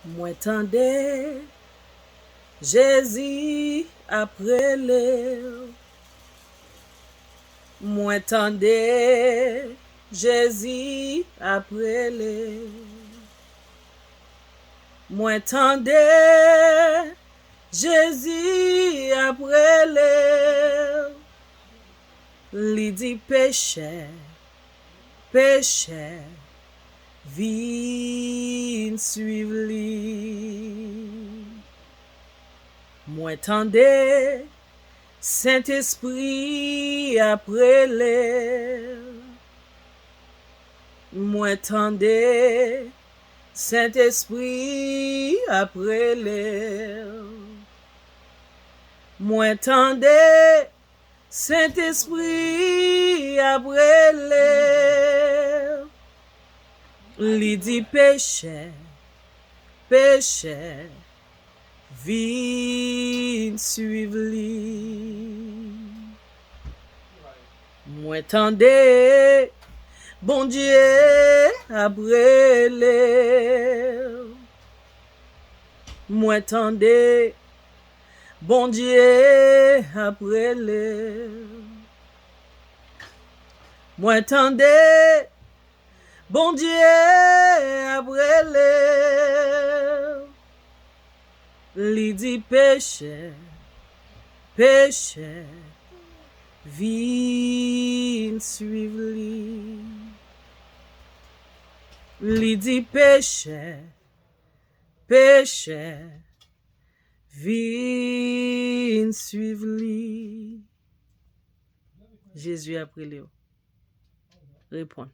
Moi tendais Jésus après les. Moi tendais Jésus après les. Moi tendais Jésus après les. Li dit péché, péché, vin suivre li. Moi tendais Saint-Esprit après les. Moi tendais Saint-Esprit après les. Moi tendais Saint-Esprit après les. Li dit péché, péché, vin suivre li. Moi tendais bon Dieu après les. Moi tendais bon Dieu après les. Moi tendais bon Dieu après les. Li dit péché, péché, vin suivre li. Li dit péché, péché, vin suivre li. Jésus après lui. Répond.